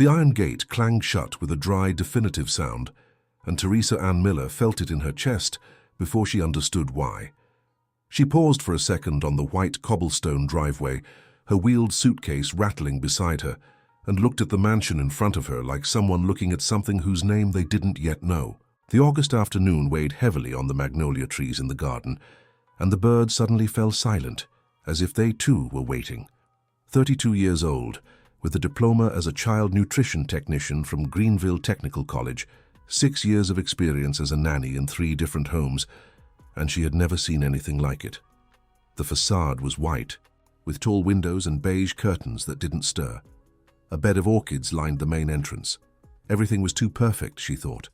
The iron gate clanged shut with a dry, definitive sound, and Teresa Ann Miller felt it in her chest before she understood why. She paused for a second on the white cobblestone driveway, her wheeled suitcase rattling beside her, and looked at the mansion in front of her like someone looking at something whose name they didn't yet know. The August afternoon weighed heavily on the magnolia trees in the garden, and the birds suddenly fell silent, as if they too were waiting. 32 years old, with a diploma as a child nutrition technician from Greenville Technical College, 6 years of experience as a nanny in 3 different homes, and she had never seen anything like it. The facade was white, with tall windows and beige curtains that didn't stir. A bed of orchids lined the main entrance. Everything was too perfect, she thought.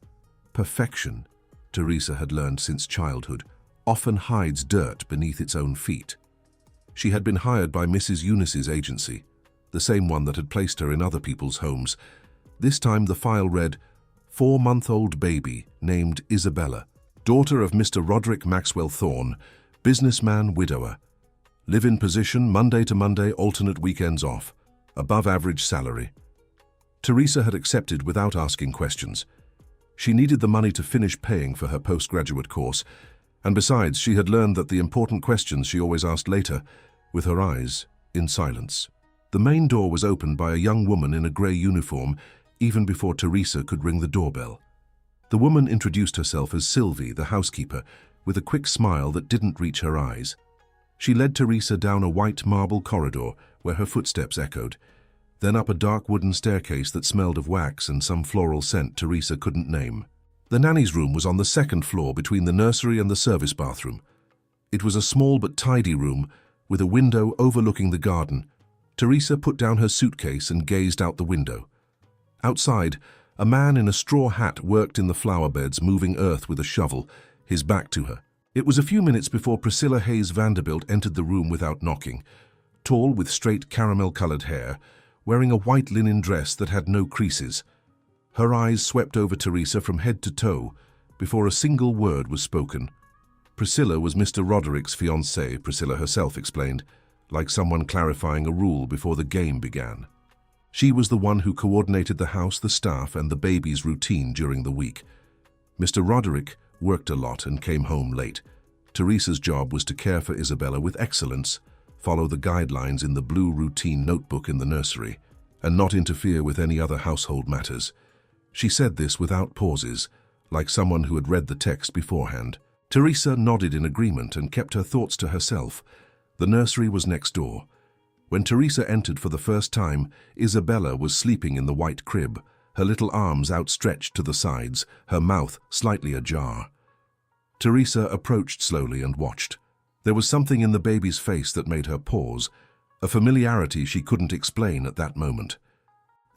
Perfection, Teresa had learned since childhood, often hides dirt beneath its own feet. She had been hired by Mrs. Eunice's agency, the same one that had placed her in other people's homes. This time the file read, 4-month-old baby named Isabella, daughter of Mr. Roderick Maxwell Thorne, businessman, widower. Live-in position, Monday to Monday, alternate weekends off. Above average salary. Teresa had accepted without asking questions. She needed the money to finish paying for her postgraduate course, and besides, she had learned that the important questions she always asked later, with her eyes in silence. The main door was opened by a young woman in a grey uniform even before Teresa could ring the doorbell. The woman introduced herself as Sylvie, the housekeeper, with a quick smile that didn't reach her eyes. She led Teresa down a white marble corridor where her footsteps echoed, then up a dark wooden staircase that smelled of wax and some floral scent Teresa couldn't name. The nanny's room was on the 2nd floor between the nursery and the service bathroom. It was a small but tidy room with a window overlooking the garden. Teresa put down her suitcase and gazed out the window. Outside, a man in a straw hat worked in the flower beds, moving earth with a shovel, his back to her. It was a few minutes before Priscilla Hayes Vanderbilt entered the room without knocking, tall with straight caramel-colored hair, wearing a white linen dress that had no creases. Her eyes swept over Teresa from head to toe before a single word was spoken. Priscilla was Mr. Roderick's fiancée, Priscilla herself explained, like someone clarifying a rule before the game began. She was the one who coordinated the house, the staff, and the baby's routine during the week. Mr. Roderick worked a lot and came home late. Teresa's job was to care for Isabella with excellence, follow the guidelines in the blue routine notebook in the nursery, and not interfere with any other household matters. She said this without pauses, like someone who had read the text beforehand. Teresa nodded in agreement and kept her thoughts to herself. The nursery was next door. When Teresa entered for the first time, Isabella was sleeping in the white crib, her little arms outstretched to the sides, her mouth slightly ajar. Teresa approached slowly and watched. There was something in the baby's face that made her pause, a familiarity she couldn't explain at that moment.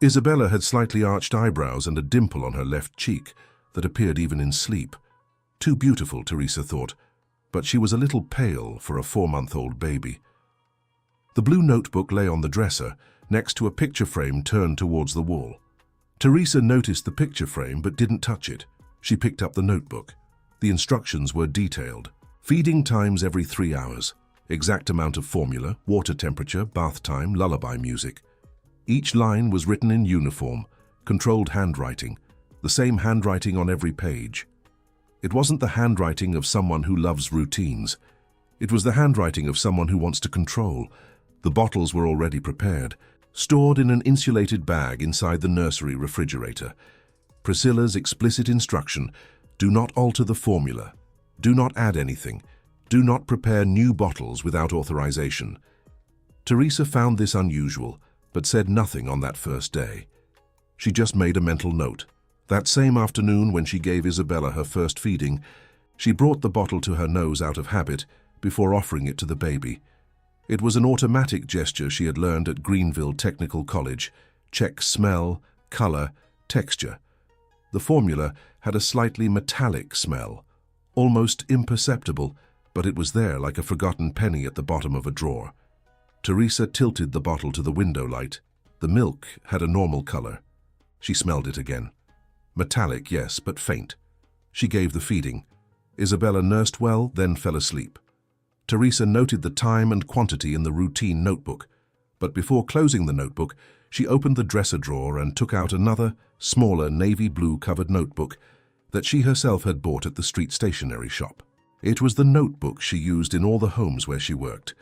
Isabella had slightly arched eyebrows and a dimple on her left cheek that appeared even in sleep. Too beautiful, Teresa thought, but she was a little pale for a 4-month-old baby. The blue notebook lay on the dresser, next to a picture frame turned towards the wall. Teresa noticed the picture frame but didn't touch it. She picked up the notebook. The instructions were detailed. Feeding times every 3 hours. Exact amount of formula, water temperature, bath time, lullaby music. Each line was written in uniform, controlled handwriting, the same handwriting on every page. It wasn't the handwriting of someone who loves routines. It was the handwriting of someone who wants to control. The bottles were already prepared, stored in an insulated bag inside the nursery refrigerator. Priscilla's explicit instruction: do not alter the formula. Do not add anything. Do not prepare new bottles without authorization. Teresa found this unusual, but said nothing on that first day. She just made a mental note. That same afternoon, when she gave Isabella her first feeding, she brought the bottle to her nose out of habit before offering it to the baby. It was an automatic gesture she had learned at Greenville Technical College. Check smell, color, texture. The formula had a slightly metallic smell, almost imperceptible, but it was there like a forgotten penny at the bottom of a drawer. Teresa tilted the bottle to the window light. The milk had a normal color. She smelled it again. Metallic, yes, but faint. She gave the feeding. Isabella nursed well, then fell asleep. Teresa noted the time and quantity in the routine notebook, but before closing the notebook, she opened the dresser drawer and took out another, smaller navy blue covered notebook that she herself had bought at the street stationery shop. It was the notebook she used in all the homes where she worked.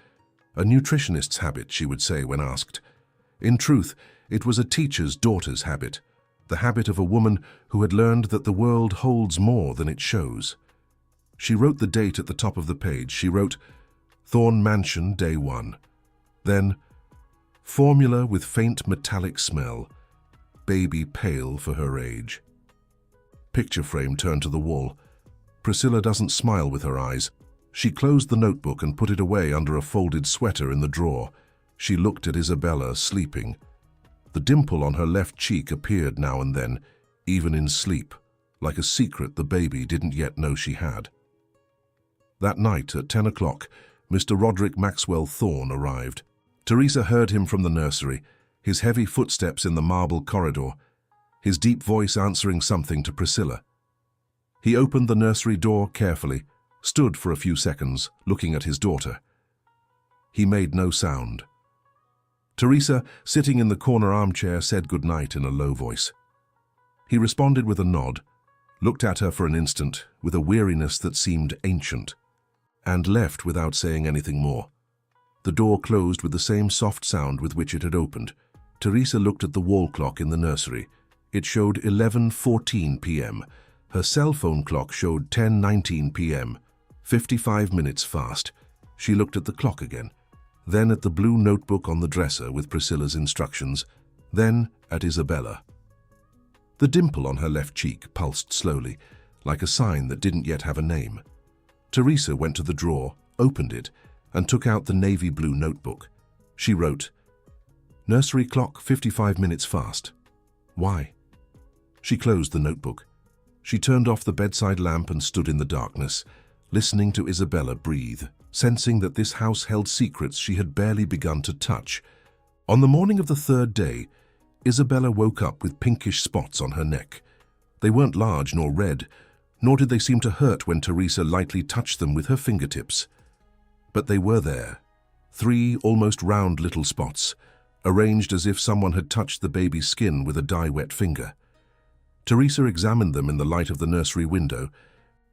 A nutritionist's habit, she would say when asked. In truth, it was a teacher's daughter's habit, the habit of a woman who had learned that the world holds more than it shows. She wrote the date at the top of the page. She wrote, Thorn Mansion, Day 1. Then, formula with faint metallic smell, baby pale for her age. Picture frame turned to the wall. Priscilla doesn't smile with her eyes. She closed the notebook and put it away under a folded sweater in the drawer. She looked at Isabella sleeping. The dimple on her left cheek appeared now and then, even in sleep, like a secret the baby didn't yet know she had. That night at 10 o'clock, Mr. Roderick Maxwell Thorne arrived. Teresa heard him from the nursery, his heavy footsteps in the marble corridor, his deep voice answering something to Priscilla. He opened the nursery door carefully, stood for a few seconds, looking at his daughter. He made no sound. Teresa, sitting in the corner armchair, said good night in a low voice. He responded with a nod, looked at her for an instant with a weariness that seemed ancient, and left without saying anything more. The door closed with the same soft sound with which it had opened. Teresa looked at the wall clock in the nursery. It showed 11:14 p.m. Her cell phone clock showed 10:19 p.m., 55 minutes fast. She looked at the clock again, then at the blue notebook on the dresser with Priscilla's instructions, then at Isabella. The dimple on her left cheek pulsed slowly, like a sign that didn't yet have a name. Teresa went to the drawer, opened it, and took out the navy blue notebook. She wrote, Nursery clock 55 minutes fast. Why? She closed the notebook. She turned off the bedside lamp and stood in the darkness, listening to Isabella breathe, sensing that this house held secrets she had barely begun to touch. On the morning of the third day, Isabella woke up with pinkish spots on her neck. They weren't large nor red, nor did they seem to hurt when Teresa lightly touched them with her fingertips. But they were there, 3 almost round little spots, arranged as if someone had touched the baby's skin with a dye-wet finger. Teresa examined them in the light of the nursery window,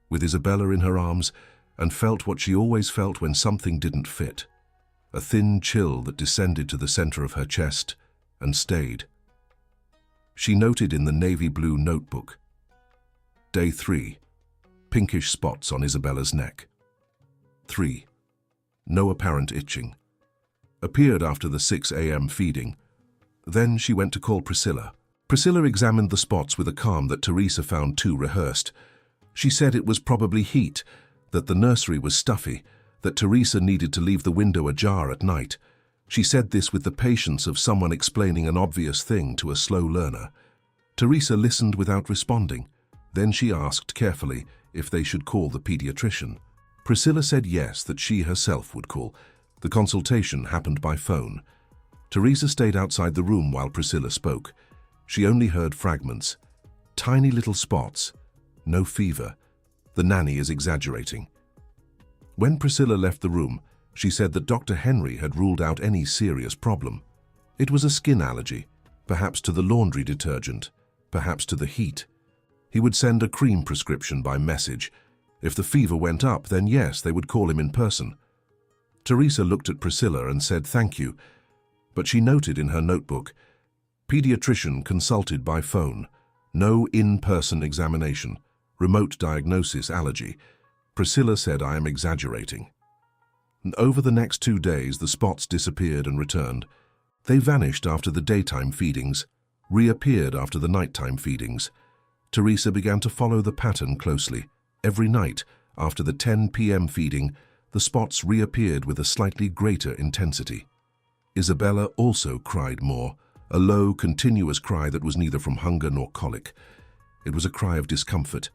with Isabella in her arms, and felt what she always felt when something didn't fit, a thin chill that descended to the center of her chest and stayed. She noted in the navy blue notebook, Day 3, pinkish spots on Isabella's neck. 3. No apparent itching. Appeared after the 6 a.m. feeding. Then she went to call Priscilla. Priscilla examined the spots with a calm that Teresa found too rehearsed. She said it was probably heat, that the nursery was stuffy, that Teresa needed to leave the window ajar at night. She said this with the patience of someone explaining an obvious thing to a slow learner. Teresa listened without responding. Then she asked carefully if they should call the pediatrician. Priscilla said yes, that she herself would call. The consultation happened by phone. Teresa stayed outside the room while Priscilla spoke. She only heard fragments. Tiny little spots. No fever. The nanny is exaggerating. When Priscilla left the room, she said that Dr. Henry had ruled out any serious problem. It was a skin allergy, perhaps to the laundry detergent, perhaps to the heat. He would send a cream prescription by message. If the fever went up, then yes, they would call him in person. Teresa looked at Priscilla and said thank you, but she noted in her notebook, pediatrician consulted by phone, no in-person examination, remote diagnosis allergy. Priscilla said I am exaggerating. Over the next 2 days, the spots disappeared and returned. They vanished after the daytime feedings, reappeared after the nighttime feedings. Teresa began to follow the pattern closely. Every night, after the 10 p.m. feeding, the spots reappeared with a slightly greater intensity. Isabella also cried more, a low, continuous cry that was neither from hunger nor colic. It was a cry of discomfort.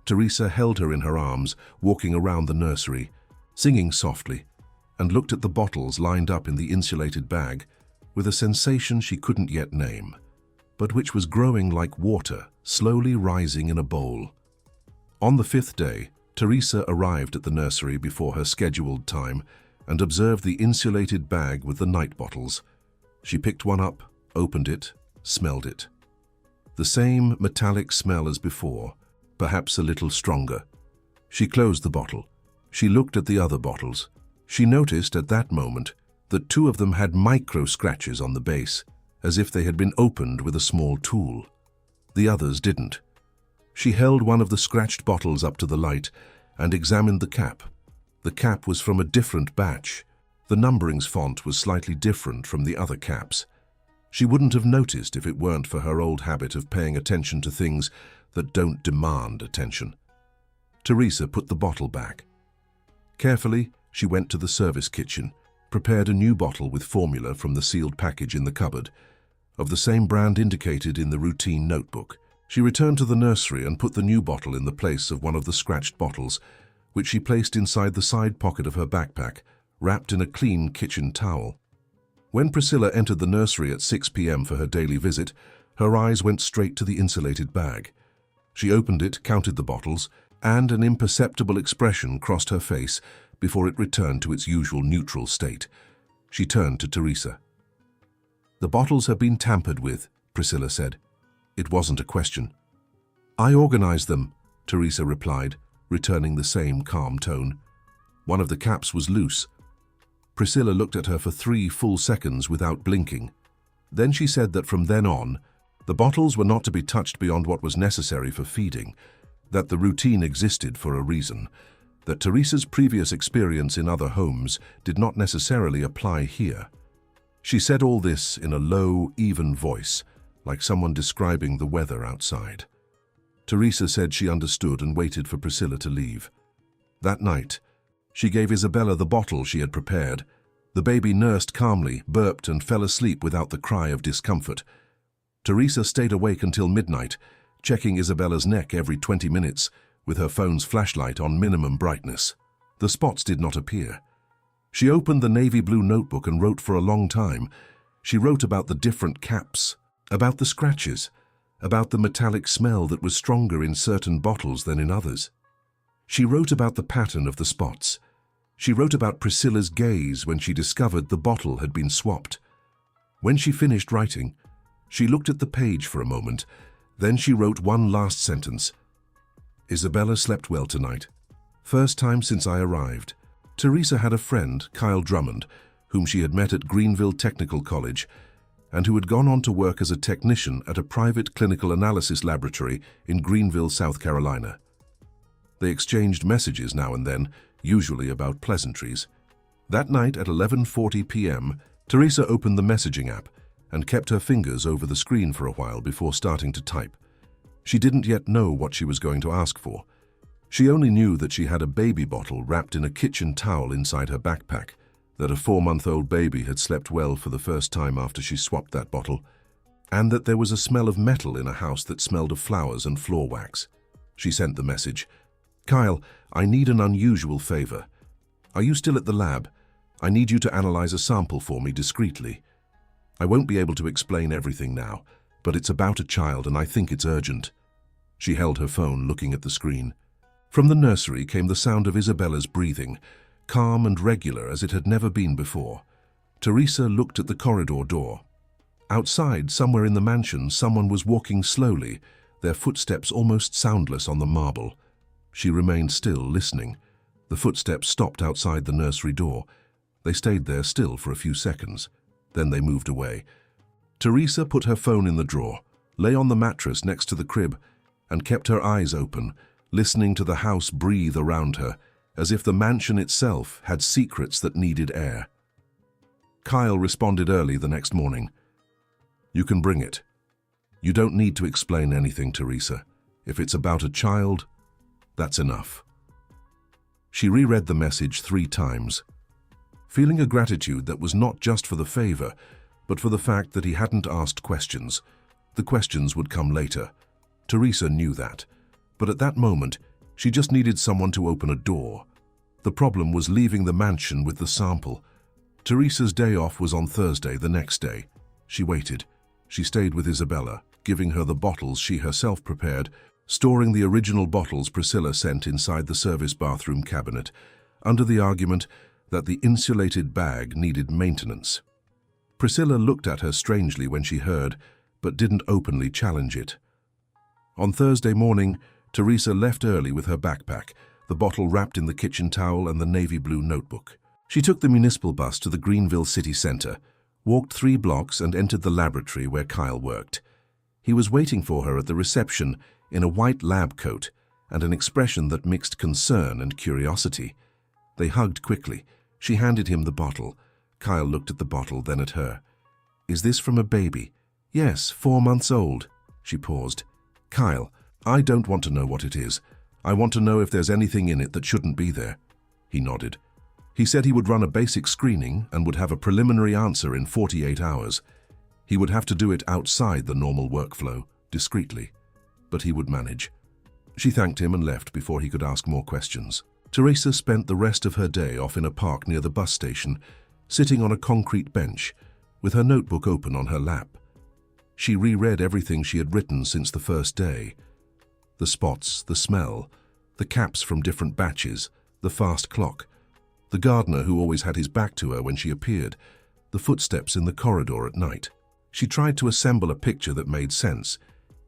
Teresa held her in her arms, walking around the nursery, singing softly, and looked at the bottles lined up in the insulated bag with a sensation she couldn't yet name, but which was growing like water, slowly rising in a bowl. On the 5th day, Teresa arrived at the nursery before her scheduled time and observed the insulated bag with the night bottles. She picked one up, opened it, smelled it. The same metallic smell as before, perhaps a little stronger. She closed the bottle. She looked at the other bottles. She noticed at that moment that 2 of them had micro scratches on the base, as if they had been opened with a small tool. The others didn't. She held one of the scratched bottles up to the light and examined the cap. The cap was from a different batch. The numbering's font was slightly different from the other caps. She wouldn't have noticed if it weren't for her old habit of paying attention to things that don't demand attention. Teresa put the bottle back. Carefully, she went to the service kitchen, prepared a new bottle with formula from the sealed package in the cupboard, of the same brand indicated in the routine notebook. She returned to the nursery and put the new bottle in the place of one of the scratched bottles, which she placed inside the side pocket of her backpack, wrapped in a clean kitchen towel. When Priscilla entered the nursery at 6 p.m. for her daily visit, her eyes went straight to the insulated bag. She opened it, counted the bottles, and an imperceptible expression crossed her face before it returned to its usual neutral state. She turned to Teresa. "The bottles have been tampered with," Priscilla said. It wasn't a question. "I organized them," Teresa replied, returning the same calm tone. One of the caps was loose. Priscilla looked at her for 3 full seconds without blinking. Then she said that from then on, the bottles were not to be touched beyond what was necessary for feeding, that the routine existed for a reason, that Teresa's previous experience in other homes did not necessarily apply here. She said all this in a low, even voice, like someone describing the weather outside. Teresa said she understood and waited for Priscilla to leave. That night, she gave Isabella the bottle she had prepared. The baby nursed calmly, burped, and fell asleep without the cry of discomfort. Teresa stayed awake until midnight, checking Isabella's neck every 20 minutes with her phone's flashlight on minimum brightness. The spots did not appear. She opened the navy blue notebook and wrote for a long time. She wrote about the different caps, about the scratches, about the metallic smell that was stronger in certain bottles than in others. She wrote about the pattern of the spots. She wrote about Priscilla's gaze when she discovered the bottle had been swapped. When she finished writing, she looked at the page for a moment. Then she wrote one last sentence. "Isabella slept well tonight. First time since I arrived." Teresa had a friend, Kyle Drummond, whom she had met at Greenville Technical College, and who had gone on to work as a technician at a private clinical analysis laboratory in Greenville, South Carolina. They exchanged messages now and then, usually about pleasantries. That night at 11:40 p.m., Teresa opened the messaging app and kept her fingers over the screen for a while before starting to type. She didn't yet know what she was going to ask for. She only knew that she had a baby bottle wrapped in a kitchen towel inside her backpack, that a 4-month-old baby had slept well for the first time after she swapped that bottle, and that there was a smell of metal in a house that smelled of flowers and floor wax. She sent the message. "Kyle, I need an unusual favor. Are you still at the lab? I need you to analyze a sample for me discreetly. I won't be able to explain everything now, but it's about a child and I think it's urgent." She held her phone, looking at the screen. From the nursery came the sound of Isabella's breathing, calm and regular as it had never been before. Teresa looked at the corridor door. Outside, somewhere in the mansion, someone was walking slowly, their footsteps almost soundless on the marble. She remained still, listening. The footsteps stopped outside the nursery door. They stayed there still for a few seconds. Then they moved away. Teresa put her phone in the drawer, lay on the mattress next to the crib, and kept her eyes open, listening to the house breathe around her, as if the mansion itself had secrets that needed air. Kyle responded early the next morning. "You can bring it. You don't need to explain anything, Teresa. If it's about a child, that's enough." She reread the message 3 times, feeling a gratitude that was not just for the favor, but for the fact that he hadn't asked questions. The questions would come later. Teresa knew that. But at that moment, she just needed someone to open a door. The problem was leaving the mansion with the sample. Teresa's day off was on Thursday, the next day. She waited. She stayed with Isabella, giving her the bottles she herself prepared, storing the original bottles Priscilla sent inside the service bathroom cabinet, under the argument that the insulated bag needed maintenance. Priscilla looked at her strangely when she heard, but didn't openly challenge it. On Thursday morning, Teresa left early with her backpack, the bottle wrapped in the kitchen towel and the navy blue notebook. She took the municipal bus to the Greenville city center, walked 3 blocks and entered the laboratory where Kyle worked. He was waiting for her at the reception in a white lab coat and an expression that mixed concern and curiosity. They hugged quickly. She handed him the bottle. Kyle looked at the bottle, then at her. "Is this from a baby?" "Yes, 4 months old." She paused. "Kyle, I don't want to know what it is. I want to know if there's anything in it that shouldn't be there." He nodded. He said he would run a basic screening and would have a preliminary answer in 48 hours. He would have to do it outside the normal workflow, discreetly, but he would manage. She thanked him and left before he could ask more questions. Teresa spent the rest of her day off in a park near the bus station, sitting on a concrete bench, with her notebook open on her lap. She reread everything she had written since the first day. The spots, the smell, the caps from different batches, the fast clock, the gardener who always had his back to her when she appeared, the footsteps in the corridor at night. She tried to assemble a picture that made sense.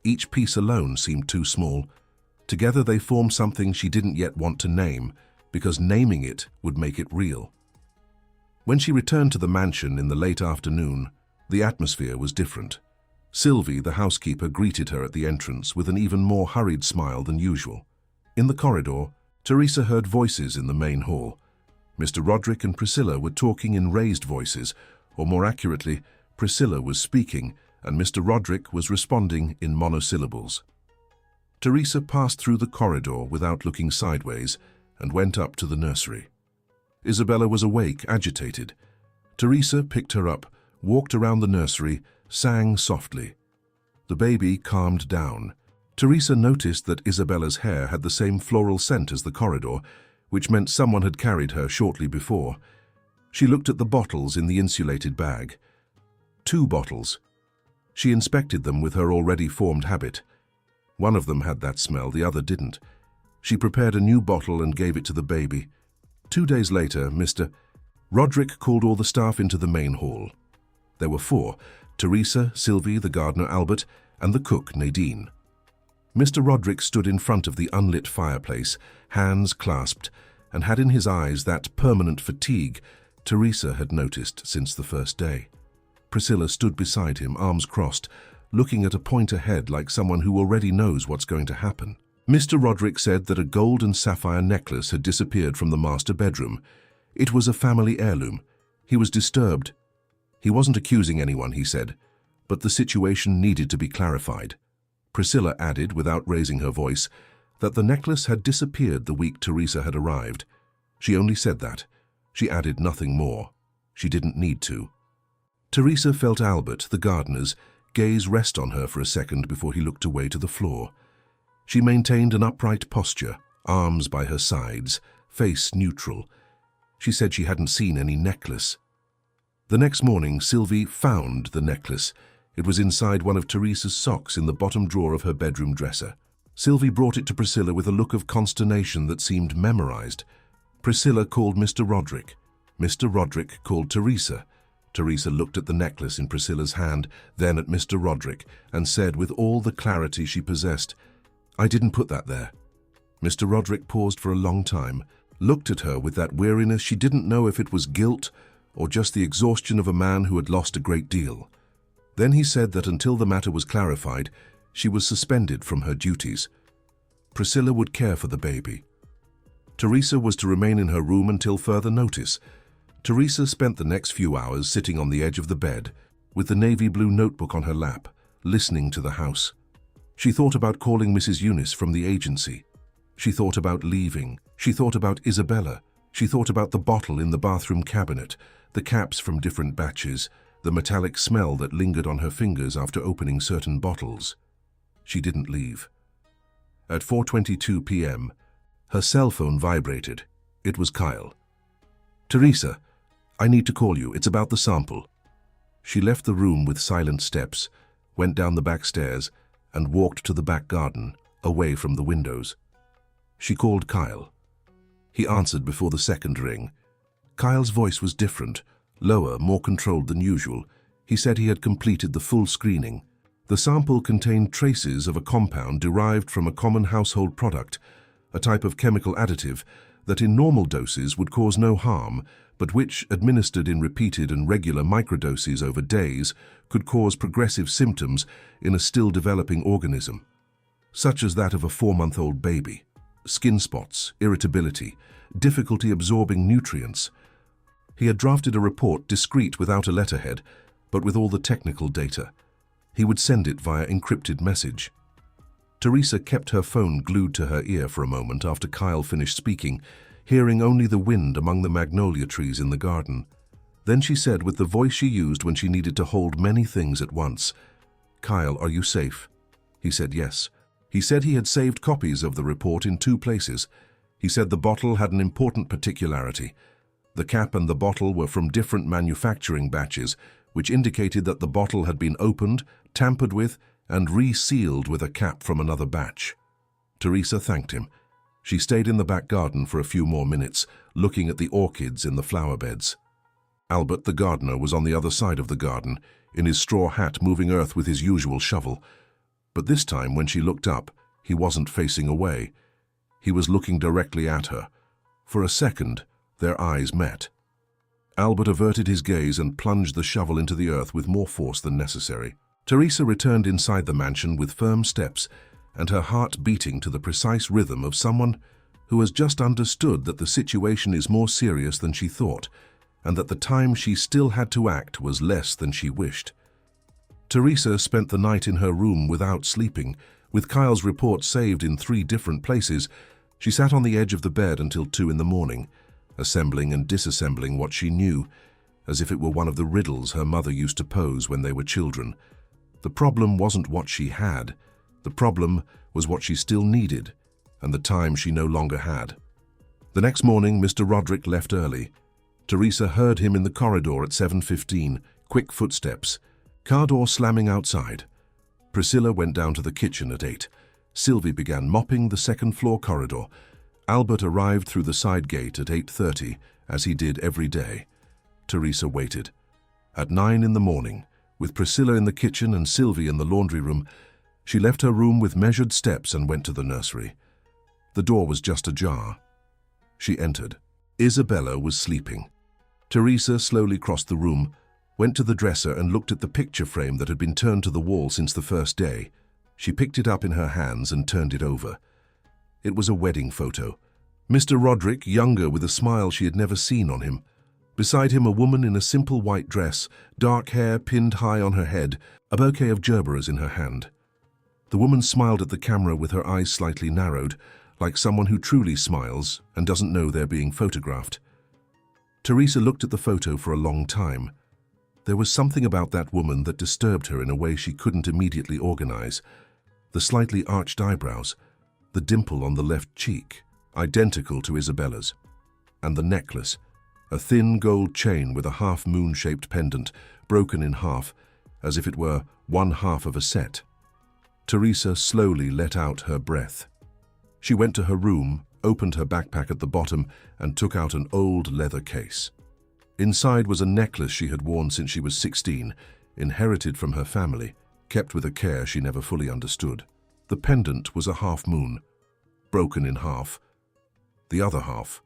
Each piece alone seemed too small. Together they formed something she didn't yet want to name, because naming it would make it real. When she returned to the mansion in the late afternoon, the atmosphere was different. Sylvie, the housekeeper, greeted her at the entrance with an even more hurried smile than usual. In the corridor, Teresa heard voices in the main hall. Mr. Roderick and Priscilla were talking in raised voices, or more accurately, Priscilla was speaking and Mr. Roderick was responding in monosyllables. Teresa passed through the corridor without looking sideways and went up to the nursery. Isabella was awake, agitated. Teresa picked her up, walked around the nursery, sang softly. The baby calmed down. Teresa noticed that Isabella's hair had the same floral scent as the corridor, which meant someone had carried her shortly before. She looked at the bottles in the insulated bag. 2 bottles. She inspected them with her already formed habit. One of them had that smell, the other didn't. She prepared a new bottle and gave it to the baby. 2 days later, Mr. Roderick called all the staff into the main hall. There were 4, Teresa, Sylvie, the gardener Albert, and the cook Nadine. Mr. Roderick stood in front of the unlit fireplace, hands clasped, and had in his eyes that permanent fatigue Teresa had noticed since the first day. Priscilla stood beside him, arms crossed, looking at a point ahead like someone who already knows what's going to happen. Mr. Roderick said that a gold and sapphire necklace had disappeared from the master bedroom. It was a family heirloom. He was disturbed. He wasn't accusing anyone, he said, but the situation needed to be clarified. Priscilla added, without raising her voice, that the necklace had disappeared the week Teresa had arrived. She only said that. She added nothing more. She didn't need to. Teresa felt Albert, the gardener's, gaze rest on her for a second before he looked away to the floor. She maintained an upright posture, arms by her sides, face neutral. She said she hadn't seen any necklace. The next morning, Sylvie found the necklace. It was inside one of Teresa's socks in the bottom drawer of her bedroom dresser. Sylvie brought it to Priscilla with a look of consternation that seemed memorized. Priscilla called Mr. Roderick. Mr. Roderick called Teresa. Teresa looked at the necklace in Priscilla's hand, then at Mr. Roderick, and said with all the clarity she possessed, "I didn't put that there." Mr. Roderick paused for a long time, looked at her with that weariness she didn't know if it was guilt or just the exhaustion of a man who had lost a great deal. Then he said that until the matter was clarified, she was suspended from her duties. Priscilla would care for the baby. Teresa was to remain in her room until further notice. Teresa spent the next few hours sitting on the edge of the bed, with the navy blue notebook on her lap, listening to the house. She thought about calling Mrs. Eunice from the agency. She thought about leaving. She thought about Isabella. She thought about the bottle in the bathroom cabinet, the caps from different batches, the metallic smell that lingered on her fingers after opening certain bottles. She didn't leave. At 4:22 p.m., her cell phone vibrated. It was Kyle. "Teresa, I need to call you. It's about the sample." She left the room with silent steps, went down the back stairs, and walked to the back garden, away from the windows. She called Kyle. He answered before the second ring. Kyle's voice was different, lower, more controlled than usual. He said he had completed the full screening. The sample contained traces of a compound derived from a common household product, a type of chemical additive that in normal doses would cause no harm, but which, administered in repeated and regular microdoses over days, could cause progressive symptoms in a still developing organism, such as that of a 4-month-old baby. Skin spots, irritability, difficulty absorbing nutrients. He had drafted a report discreet without a letterhead, but with all the technical data. He would send it via encrypted message. Teresa kept her phone glued to her ear for a moment after Kyle finished speaking, hearing only the wind among the magnolia trees in the garden. Then she said with the voice she used when she needed to hold many things at once, "Kyle, are you safe?" He said yes. He said he had saved copies of the report in 2 places. He said the bottle had an important particularity. The cap and the bottle were from different manufacturing batches, which indicated that the bottle had been opened, tampered with, and resealed with a cap from another batch. Teresa thanked him. She stayed in the back garden for a few more minutes, looking at the orchids in the flower beds. Albert, the gardener, was on the other side of the garden, in his straw hat moving earth with his usual shovel. But this time, when she looked up, he wasn't facing away. He was looking directly at her. For a second, their eyes met. Albert averted his gaze and plunged the shovel into the earth with more force than necessary. Teresa returned inside the mansion with firm steps and her heart beating to the precise rhythm of someone who has just understood that the situation is more serious than she thought and that the time she still had to act was less than she wished. Teresa spent the night in her room without sleeping. With Kyle's report saved in 3 different places, she sat on the edge of the bed until 2 in the morning, assembling and disassembling what she knew, as if it were one of the riddles her mother used to pose when they were children. The problem wasn't what she had. The problem was what she still needed, and the time she no longer had. The next morning, Mr. Roderick left early. Teresa heard him in the corridor at 7:15, quick footsteps, car door slamming outside. Priscilla went down to the kitchen at 8. Sylvie began mopping the second-floor corridor. Albert arrived through the side gate at 8:30, as he did every day. Teresa waited. At 9 in the morning, with Priscilla in the kitchen and Sylvie in the laundry room, she left her room with measured steps and went to the nursery. The door was just ajar. She entered. Isabella was sleeping. Teresa slowly crossed the room, went to the dresser and looked at the picture frame that had been turned to the wall since the first day. She picked it up in her hands and turned it over. It was a wedding photo. Mr. Roderick, younger, with a smile she had never seen on him. Beside him, a woman in a simple white dress, dark hair pinned high on her head, a bouquet of gerberas in her hand. The woman smiled at the camera with her eyes slightly narrowed, like someone who truly smiles and doesn't know they're being photographed. Teresa looked at the photo for a long time. There was something about that woman that disturbed her in a way she couldn't immediately organize. The slightly arched eyebrows, the dimple on the left cheek, identical to Isabella's, and the necklace, a thin gold chain with a half-moon-shaped pendant, broken in half, as if it were one half of a set. Teresa slowly let out her breath. She went to her room, opened her backpack at the bottom, and took out an old leather case. Inside was a necklace she had worn since she was 16, inherited from her family, kept with a care she never fully understood. The pendant was a half-moon, broken in half. The other half.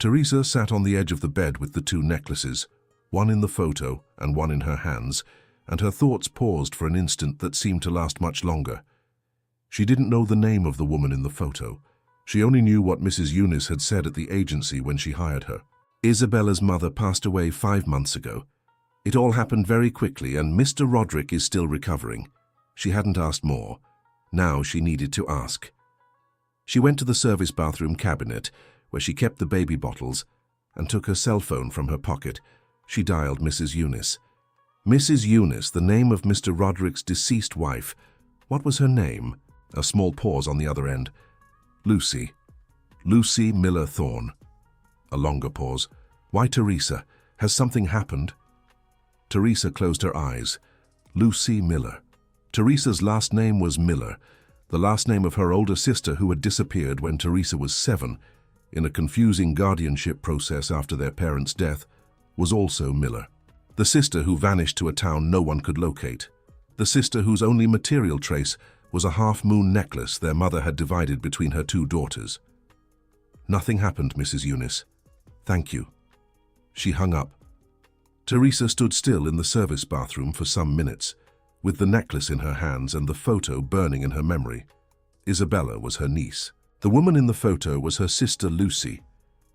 Teresa sat on the edge of the bed with the 2 necklaces, one in the photo and one in her hands, and her thoughts paused for an instant that seemed to last much longer. She didn't know the name of the woman in the photo. She only knew what Mrs. Eunice had said at the agency when she hired her. Isabella's mother passed away 5 months ago. It all happened very quickly, and Mr. Roderick is still recovering. She hadn't asked more. Now she needed to ask. She went to the service bathroom cabinet, where she kept the baby bottles, and took her cell phone from her pocket. She dialed Mrs. Eunice. Mrs. Eunice, the name of Mr. Roderick's deceased wife. What was her name? A small pause on the other end. Lucy. Lucy Miller Thorne. A longer pause. Why Teresa? Has something happened? Teresa closed her eyes. Lucy Miller. Teresa's last name was Miller, the last name of her older sister who had disappeared when Teresa was 7, in a confusing guardianship process after their parents' death, was also Miller. The sister who vanished to a town no one could locate. The sister whose only material trace was a half-moon necklace their mother had divided between her two daughters. Nothing happened, Mrs. Eunice. Thank you. She hung up. Teresa stood still in the service bathroom for some minutes, with the necklace in her hands and the photo burning in her memory. Isabella was her niece. The woman in the photo was her sister Lucy,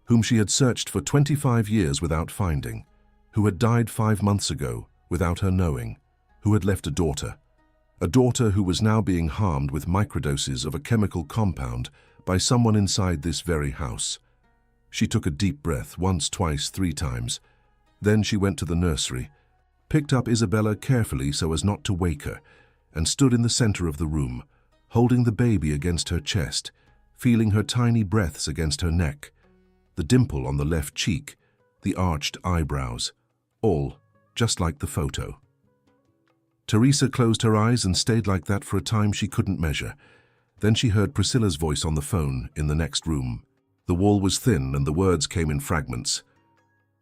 whom she had searched for 25 years without finding, who had died 5 months ago without her knowing, who had left a daughter who was now being harmed with microdoses of a chemical compound by someone inside this very house. She took a deep breath once, twice, 3 times. Then she went to the nursery, picked up Isabella carefully so as not to wake her, and stood in the center of the room, holding the baby against her chest, feeling her tiny breaths against her neck, the dimple on the left cheek, the arched eyebrows, all just like the photo. Teresa closed her eyes and stayed like that for a time she couldn't measure. Then she heard Priscilla's voice on the phone in the next room. The wall was thin and the words came in fragments.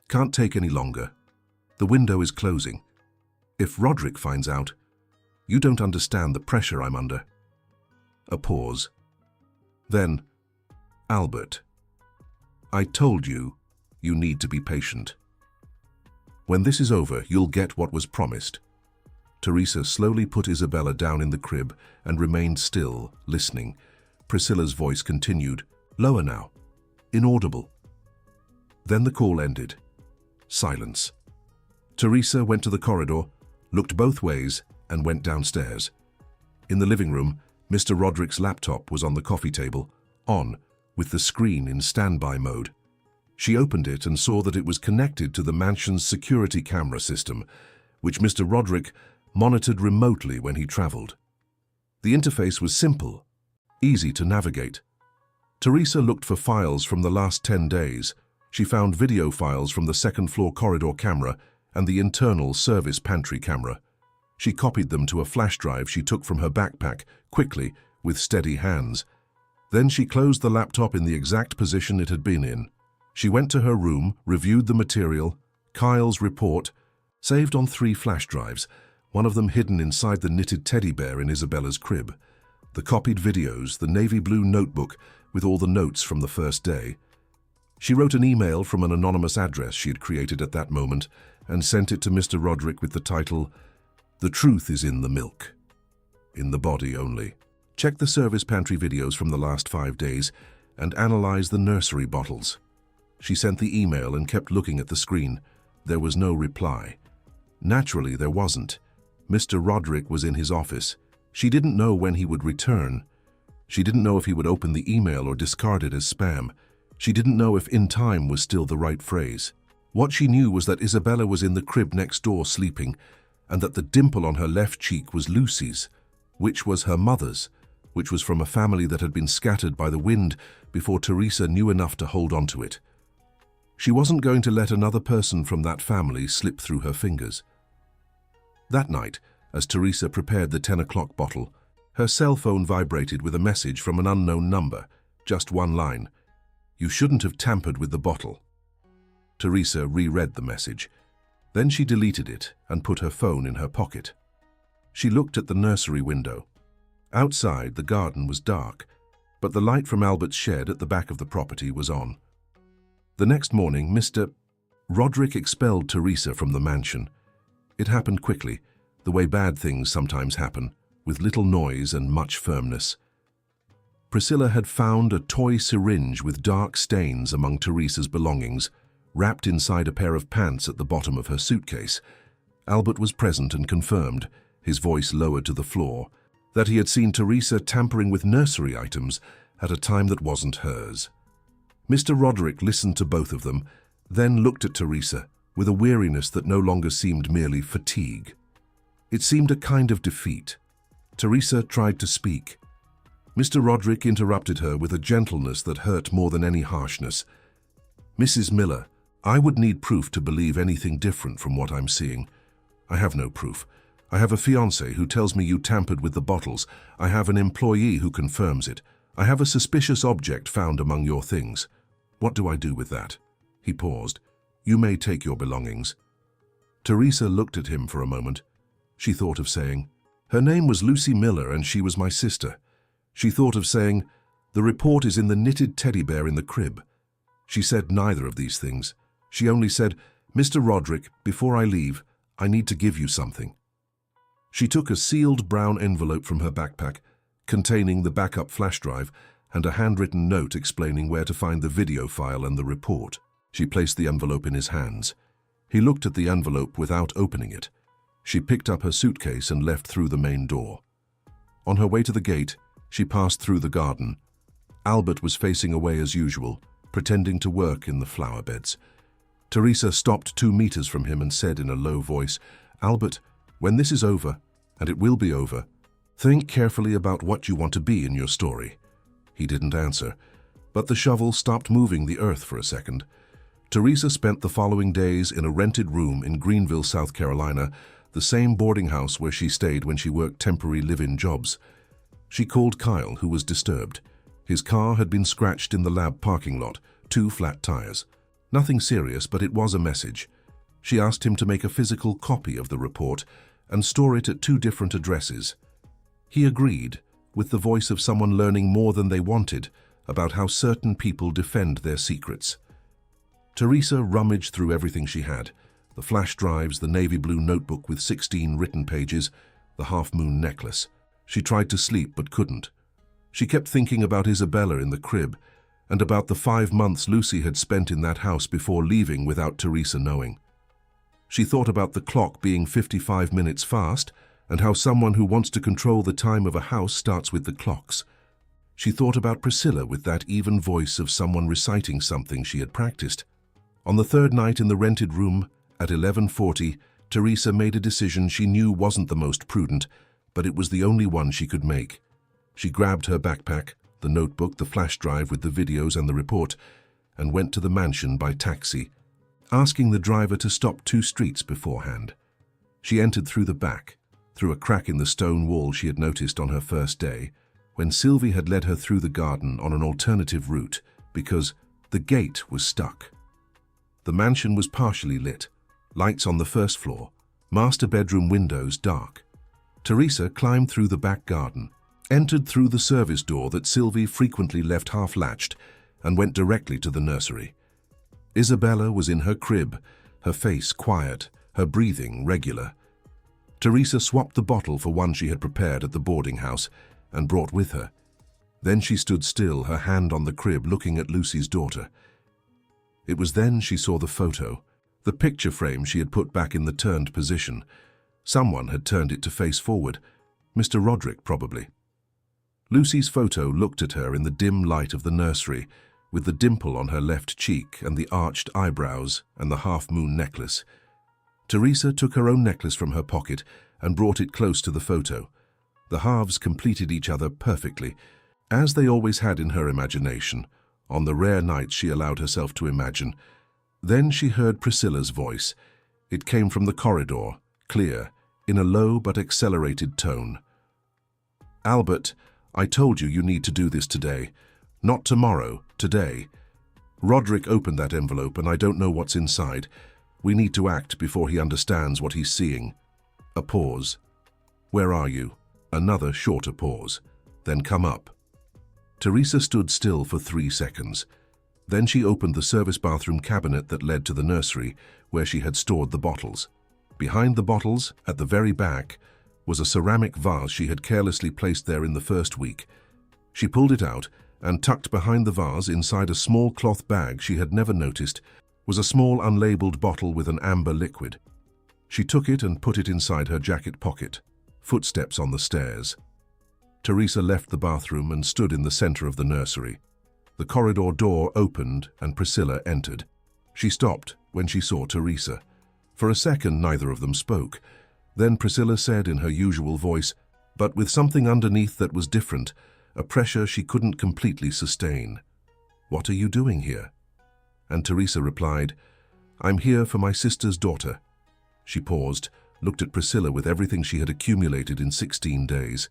Can't take any longer. The window is closing. If Roderick finds out, you don't understand the pressure I'm under. A pause. Then, Albert, I told you, you need to be patient. When this is over, you'll get what was promised. Teresa slowly put Isabella down in the crib and remained still, listening. Priscilla's voice continued, lower now, inaudible. Then the call ended. Silence. Teresa went to the corridor, looked both ways, and went downstairs. In the living room, Mr. Roderick's laptop was on the coffee table, on, with the screen in standby mode. She opened it and saw that it was connected to the mansion's security camera system, which Mr. Roderick monitored remotely when he traveled. The interface was simple, easy to navigate. Teresa looked for files from the last 10 days. She found video files from the second-floor corridor camera and the internal service pantry camera. She copied them to a flash drive she took from her backpack, quickly, with steady hands. Then she closed the laptop in the exact position it had been in. She went to her room, reviewed the material, Kyle's report, saved on 3 flash drives, one of them hidden inside the knitted teddy bear in Isabella's crib, the copied videos, the navy blue notebook with all the notes from the first day. She wrote an email from an anonymous address she had created at that moment and sent it to Mr. Roderick with the title, "The truth is in the milk. In the body only." Check the service pantry videos from the last 5 days and analyze the nursery bottles. She sent the email and kept looking at the screen. There was no reply. Naturally, there wasn't. Mr. Roderick was in his office. She didn't know when he would return. She didn't know if he would open the email or discard it as spam. She didn't know if "in time" was still the right phrase. What she knew was that Isabella was in the crib next door sleeping, and that the dimple on her left cheek was Lucy's, which was her mother's, which was from a family that had been scattered by the wind before Teresa knew enough to hold on to it. She wasn't going to let another person from that family slip through her fingers. That night, as Teresa prepared the 10 o'clock bottle, her cell phone vibrated with a message from an unknown number, just one line. "You shouldn't have tampered with the bottle." Teresa reread the message. Then she deleted it and put her phone in her pocket. She looked at the nursery window. Outside, the garden was dark, but the light from Albert's shed at the back of the property was on. The next morning, Mr. Roderick expelled Teresa from the mansion. It happened quickly, the way bad things sometimes happen, with little noise and much firmness. Priscilla had found a toy syringe with dark stains among Teresa's belongings, wrapped inside a pair of pants at the bottom of her suitcase. Albert was present and confirmed, his voice lowered to the floor, that he had seen Teresa tampering with nursery items at a time that wasn't hers. Mr. Roderick listened to both of them, then looked at Teresa with a weariness that no longer seemed merely fatigue. It seemed a kind of defeat. Teresa tried to speak. Mr. Roderick interrupted her with a gentleness that hurt more than any harshness. "Mrs. Miller, I would need proof to believe anything different from what I'm seeing. I have no proof. I have a fiancé who tells me you tampered with the bottles. I have an employee who confirms it. I have a suspicious object found among your things. What do I do with that?" He paused. "You may take your belongings." Teresa looked at him for a moment. She thought of saying, "Her name was Lucy Miller and she was my sister." She thought of saying, "The report is in the knitted teddy bear in the crib." She said neither of these things. She only said, "Mr. Roderick, before I leave, I need to give you something." She took a sealed brown envelope from her backpack, containing the backup flash drive and a handwritten note explaining where to find the video file and the report. She placed the envelope in his hands. He looked at the envelope without opening it. She picked up her suitcase and left through the main door. On her way to the gate, she passed through the garden. Albert was facing away as usual, pretending to work in the flower beds. Teresa stopped 2 meters from him and said in a low voice, "Albert, when this is over, and it will be over, think carefully about what you want to be in your story." He didn't answer, but the shovel stopped moving the earth for a second. Teresa spent the following days in a rented room in Greenville, South Carolina, the same boarding house where she stayed when she worked temporary live-in jobs. She called Kyle, who was disturbed. His car had been scratched in the lab parking lot, 2 flat tires. Nothing serious, but it was a message. She asked him to make a physical copy of the report and store it at 2 different addresses. He agreed, with the voice of someone learning more than they wanted about how certain people defend their secrets. Teresa rummaged through everything she had: the flash drives, the navy blue notebook with 16 written pages, the half-moon necklace. She tried to sleep but couldn't. She kept thinking about Isabella in the crib and about the 5 months Lucy had spent in that house before leaving without Teresa knowing. She thought about the clock being 55 minutes fast and how someone who wants to control the time of a house starts with the clocks. She thought about Priscilla with that even voice of someone reciting something she had practiced. On the 3rd night in the rented room, at 11:40, Teresa made a decision she knew wasn't the most prudent, but it was the only one she could make. She grabbed her backpack, the notebook, the flash drive with the videos and the report, and went to the mansion by taxi, asking the driver to stop 2 streets beforehand. She entered through the back, through a crack in the stone wall she had noticed on her first day, when Sylvie had led her through the garden on an alternative route because the gate was stuck. The mansion was partially lit, lights on the 1st floor, master bedroom windows dark. Teresa climbed through the back garden, entered through the service door that Sylvie frequently left half-latched, and went directly to the nursery. Isabella was in her crib, her face quiet, her breathing regular. Teresa swapped the bottle for one she had prepared at the boarding house and brought with her. Then she stood still, her hand on the crib, looking at Lucy's daughter. It was then she saw the photo, the picture frame she had put back in the turned position. Someone had turned it to face forward. Mr. Roderick, probably. Lucy's photo looked at her in the dim light of the nursery, with the dimple on her left cheek and the arched eyebrows and the half-moon necklace. Teresa took her own necklace from her pocket and brought it close to the photo. The halves completed each other perfectly, as they always had in her imagination, on the rare nights she allowed herself to imagine. Then she heard Priscilla's voice. It came from the corridor, clear, in a low but accelerated tone. "Albert, I told you need to do this today. Not tomorrow, today. Roderick opened that envelope and I don't know what's inside. We need to act before he understands what he's seeing." A pause. "Where are you?" Another shorter pause. "Then come up." Teresa stood still for 3 seconds. Then she opened the service bathroom cabinet that led to the nursery, where she had stored the bottles. Behind the bottles, at the very back, was a ceramic vase she had carelessly placed there in the first week. She pulled it out, and tucked behind the vase, inside a small cloth bag she had never noticed, was a small unlabeled bottle with an amber liquid. She took it and put it inside her jacket pocket. Footsteps on the stairs. Teresa left the bathroom and stood in the center of the nursery. The corridor door opened and Priscilla entered. She stopped when she saw Teresa. For a second, neither of them spoke. Then Priscilla said in her usual voice, but with something underneath that was different, a pressure she couldn't completely sustain, "What are you doing here?" And Teresa replied, "I'm here for my sister's daughter." She paused, looked at Priscilla with everything she had accumulated in 16 days.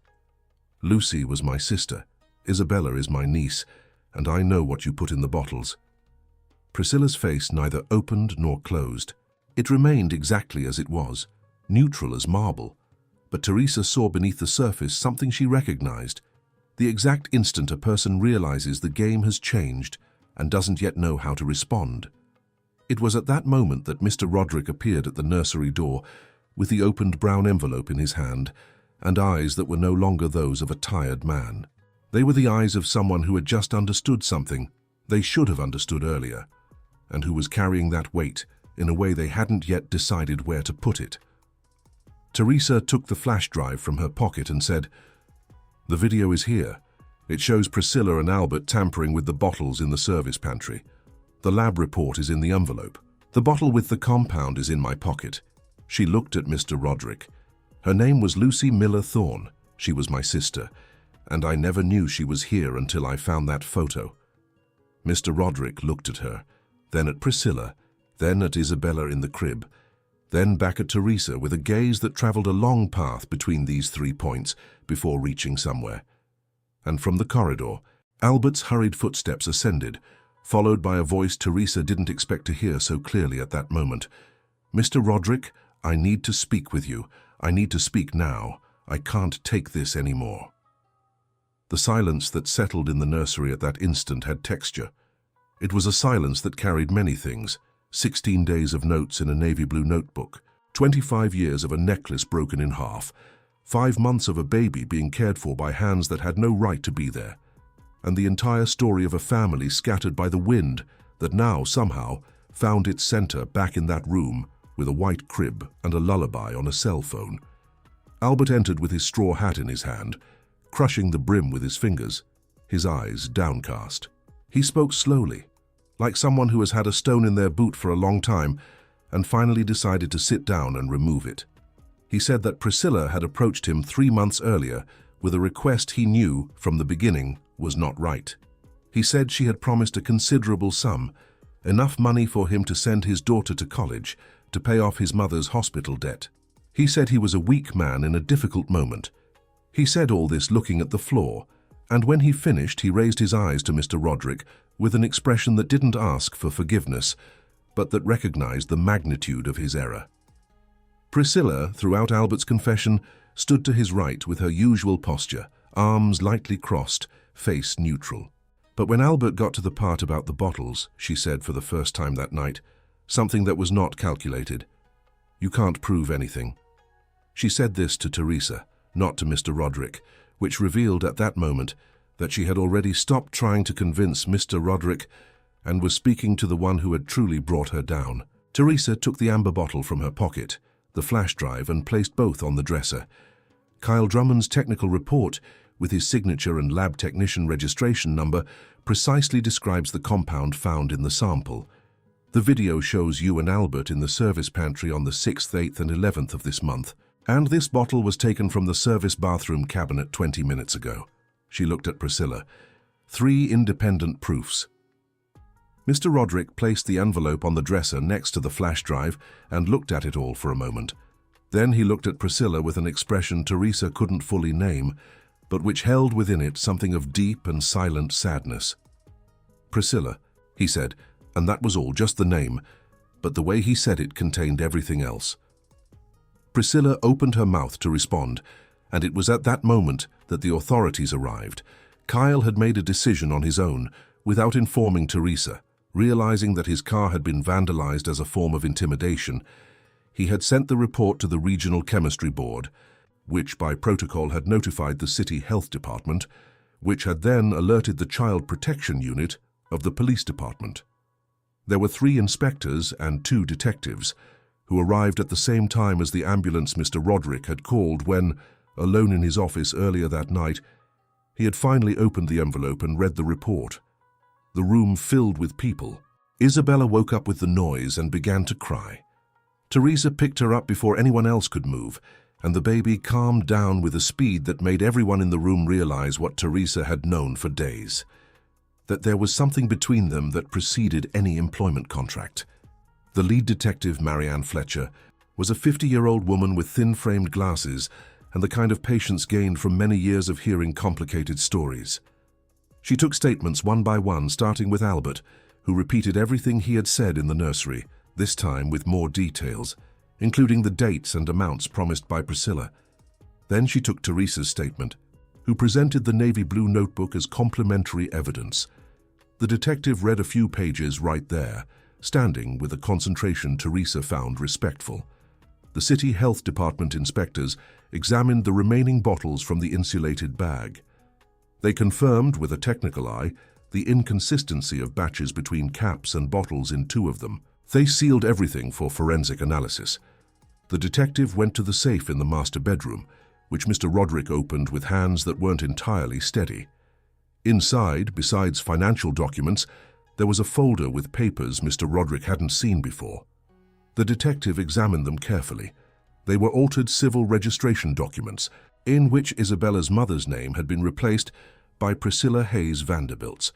"Lucy was my sister. Isabella is my niece, and I know what you put in the bottles." Priscilla's face neither opened nor closed. It remained exactly as it was, neutral as marble. But Teresa saw beneath the surface something she recognized. The exact instant a person realizes the game has changed and doesn't yet know how to respond. It was at that moment that Mr. Roderick appeared at the nursery door with the opened brown envelope in his hand and eyes that were no longer those of a tired man. They were the eyes of someone who had just understood something they should have understood earlier, and who was carrying that weight in a way they hadn't yet decided where to put it. Teresa took the flash drive from her pocket and said, "The video is here. It shows Priscilla and Albert tampering with the bottles in the service pantry. The lab report is in the envelope. The bottle with the compound is in my pocket." She looked at Mr. Roderick. "Her name was Lucy Miller Thorne. She was my sister, and I never knew she was here until I found that photo." Mr. Roderick looked at her, then at Priscilla, then at Isabella in the crib, then back at Teresa with a gaze that traveled a long path between these 3 points before reaching somewhere. And from the corridor, Albert's hurried footsteps ascended, followed by a voice Teresa didn't expect to hear so clearly at that moment. "Mr. Roderick, I need to speak with you. I need to speak now. I can't take this anymore." The silence that settled in the nursery at that instant had texture. It was a silence that carried many things: 16 days of notes in a navy blue notebook, 25 years of a necklace broken in half, 5 months of a baby being cared for by hands that had no right to be there, and the entire story of a family scattered by the wind that now, somehow, found its center back in that room with a white crib and a lullaby on a cell phone. Albert entered with his straw hat in his hand, crushing the brim with his fingers, his eyes downcast. He spoke slowly, like someone who has had a stone in their boot for a long time and finally decided to sit down and remove it. He said that Priscilla had approached him 3 months earlier with a request he knew from the beginning was not right. He said she had promised a considerable sum, enough money for him to send his daughter to college, to pay off his mother's hospital debt. He said he was a weak man in a difficult moment. He said all this looking at the floor, and when he finished he raised his eyes to Mr. Roderick with an expression that didn't ask for forgiveness, but that recognized the magnitude of his error. Priscilla, throughout Albert's confession, stood to his right with her usual posture, arms lightly crossed, face neutral. But when Albert got to the part about the bottles, she said for the first time that night, something that was not calculated. "You can't prove anything." She said this to Teresa, not to Mr. Roderick, which revealed at that moment that she had already stopped trying to convince Mr. Roderick and was speaking to the one who had truly brought her down. Teresa took the amber bottle from her pocket, the flash drive, and placed both on the dresser. Kyle Drummond's technical report, with his signature and lab technician registration number, precisely describes the compound found in the sample. The video shows you and Albert in the service pantry on the 6th, 8th, and 11th of this month. And this bottle was taken from the service bathroom cabinet 20 minutes ago. She looked at Priscilla. 3 independent proofs. Mr. Roderick placed the envelope on the dresser next to the flash drive and looked at it all for a moment. Then he looked at Priscilla with an expression Teresa couldn't fully name, but which held within it something of deep and silent sadness. "Priscilla," he said, and that was all, just the name, but the way he said it contained everything else. Priscilla opened her mouth to respond, and it was at that moment that the authorities arrived. Kyle had made a decision on his own, without informing Teresa. Realizing that his car had been vandalized as a form of intimidation, he had sent the report to the Regional Chemistry Board, which by protocol had notified the City Health Department, which had then alerted the Child Protection Unit of the Police Department. There were 3 inspectors and 2 detectives, who arrived at the same time as the ambulance Mr. Roderick had called when, alone in his office earlier that night, he had finally opened the envelope and read the report. The room filled with people. Isabella woke up with the noise and began to cry. Teresa picked her up before anyone else could move, and the baby calmed down with a speed that made everyone in the room realize what Teresa had known for days, that there was something between them that preceded any employment contract. The lead detective, Marianne Fletcher, was a 50-year-old woman with thin-framed glasses and the kind of patience gained from many years of hearing complicated stories. She took statements one by one, starting with Albert, who repeated everything he had said in the nursery, this time with more details, including the dates and amounts promised by Priscilla. Then she took Teresa's statement, who presented the navy blue notebook as complimentary evidence. The detective read a few pages right there, standing with a concentration Teresa found respectful. The city health department inspectors examined the remaining bottles from the insulated bag. They confirmed with a technical eye the inconsistency of batches between caps and bottles in 2 of them. They sealed everything for forensic analysis. The detective went to the safe in the master bedroom, which Mr. Roderick opened with hands that weren't entirely steady. Inside, besides financial documents, there was a folder with papers Mr. Roderick hadn't seen before. The detective examined them carefully. They were altered civil registration documents, in which Isabella's mother's name had been replaced by Priscilla Hayes Vanderbilt's,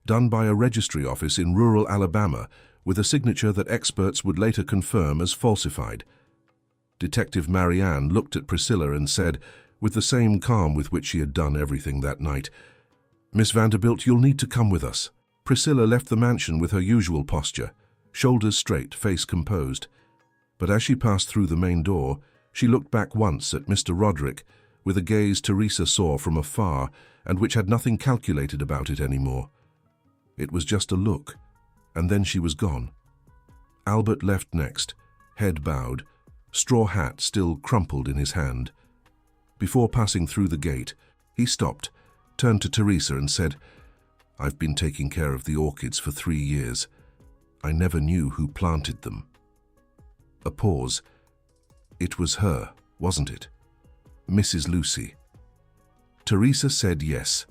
done by a registry office in rural Alabama with a signature that experts would later confirm as falsified. Detective Marianne looked at Priscilla and said, with the same calm with which she had done everything that night, "Miss Vanderbilt, you'll need to come with us." Priscilla left the mansion with her usual posture, shoulders straight, face composed. But as she passed through the main door, she looked back once at Mr. Roderick with a gaze Teresa saw from afar and which had nothing calculated about it anymore. It was just a look, and then she was gone. Albert left next, head bowed, straw hat still crumpled in his hand. Before passing through the gate, he stopped, turned to Teresa and said, "I've been taking care of the orchids for 3 years. I never knew who planted them." A pause. It was her, wasn't it? Mrs. Lucy. Teresa said yes.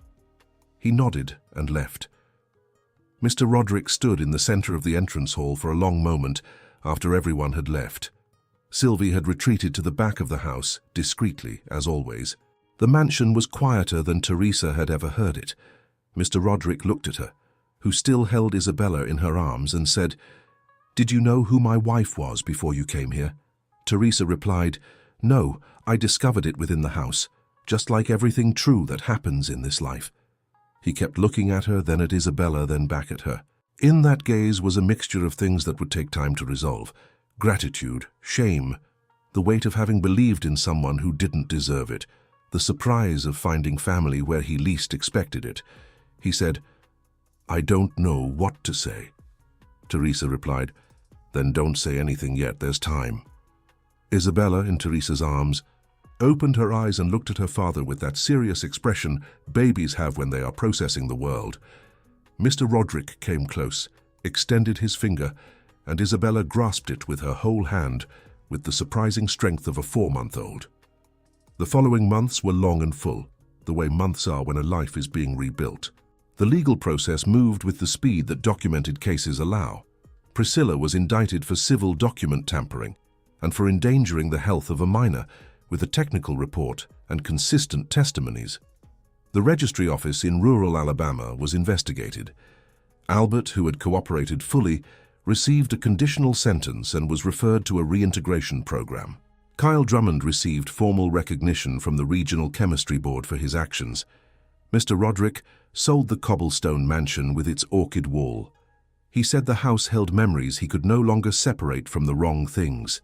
He nodded and left. Mr. Roderick stood in the center of the entrance hall for a long moment after everyone had left. Sylvie had retreated to the back of the house, discreetly, as always. The mansion was quieter than Teresa had ever heard it. Mr. Roderick looked at her, who still held Isabella in her arms, and said, "Did you know who my wife was before you came here?" Teresa replied, "No, I discovered it within the house, just like everything true that happens in this life." He kept looking at her, then at Isabella, then back at her. In that gaze was a mixture of things that would take time to resolve: gratitude, shame, the weight of having believed in someone who didn't deserve it, the surprise of finding family where he least expected it. He said, "I don't know what to say." Teresa replied, "Then don't say anything yet, there's time." Isabella, in Teresa's arms, opened her eyes and looked at her father with that serious expression babies have when they are processing the world. Mr. Roderick came close, extended his finger, and Isabella grasped it with her whole hand with the surprising strength of a 4-month-old. The following months were long and full, the way months are when a life is being rebuilt. The legal process moved with the speed that documented cases allow. Priscilla was indicted for civil document tampering and for endangering the health of a minor with a technical report and consistent testimonies. The registry office in rural Alabama was investigated. Albert, who had cooperated fully, received a conditional sentence and was referred to a reintegration program. Kyle Drummond received formal recognition from the Regional Chemistry Board for his actions. Mr. Roderick sold the cobblestone mansion with its orchid wall. He said the house held memories he could no longer separate from the wrong things.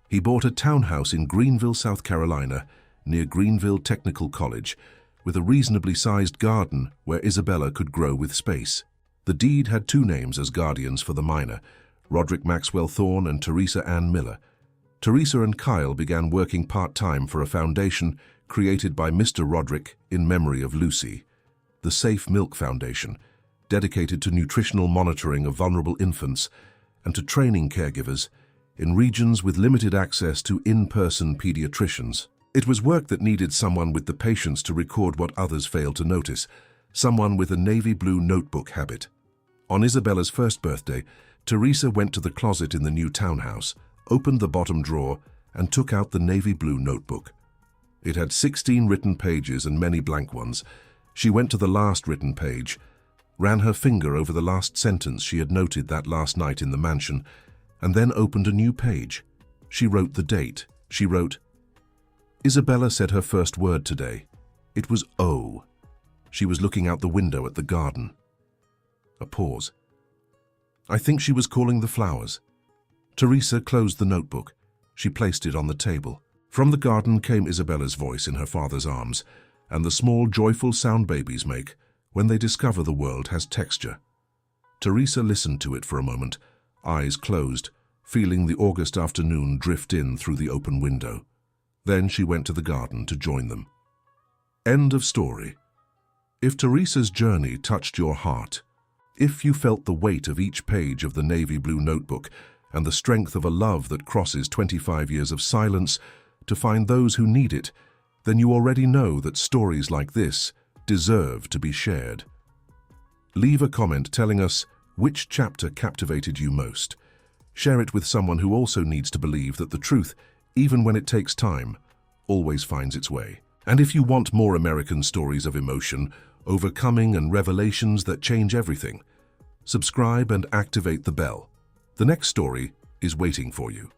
He bought a townhouse in Greenville, South Carolina, near Greenville Technical College, with a reasonably sized garden where Isabella could grow with space. The deed had 2 names as guardians for the minor, Roderick Maxwell Thorne and Teresa Ann Miller. Teresa and Kyle began working part-time for a foundation created by Mr. Roderick in memory of Lucy, the Safe Milk Foundation, dedicated to nutritional monitoring of vulnerable infants and to training caregivers in regions with limited access to in-person pediatricians. It was work that needed someone with the patience to record what others failed to notice, someone with a navy blue notebook habit. On Isabella's first birthday, Teresa went to the closet in the new townhouse, opened the bottom drawer, and took out the navy blue notebook. It had 16 written pages and many blank ones. She went to the last written page, ran her finger over the last sentence she had noted that last night in the mansion, and then opened a new page. She wrote the date. She wrote, "Isabella said her first word today. It was O." She was looking out the window at the garden. A pause. "I think she was calling the flowers. Teresa closed the notebook. She placed it on the table. From the garden came Isabella's voice in her father's arms, and the small, joyful sound babies make when they discover the world has texture. Teresa listened to it for a moment, eyes closed, feeling the August afternoon drift in through the open window. Then she went to the garden to join them. End of story. If Teresa's journey touched your heart, if you felt the weight of each page of the navy blue notebook and the strength of a love that crosses 25 years of silence to find those who need it, then you already know that stories like this deserve to be shared. Leave a comment telling us which chapter captivated you most. Share it with someone who also needs to believe that the truth, even when it takes time, always finds its way. And if you want more American stories of emotion, overcoming, and revelations that change everything, subscribe and activate the bell. The next story is waiting for you.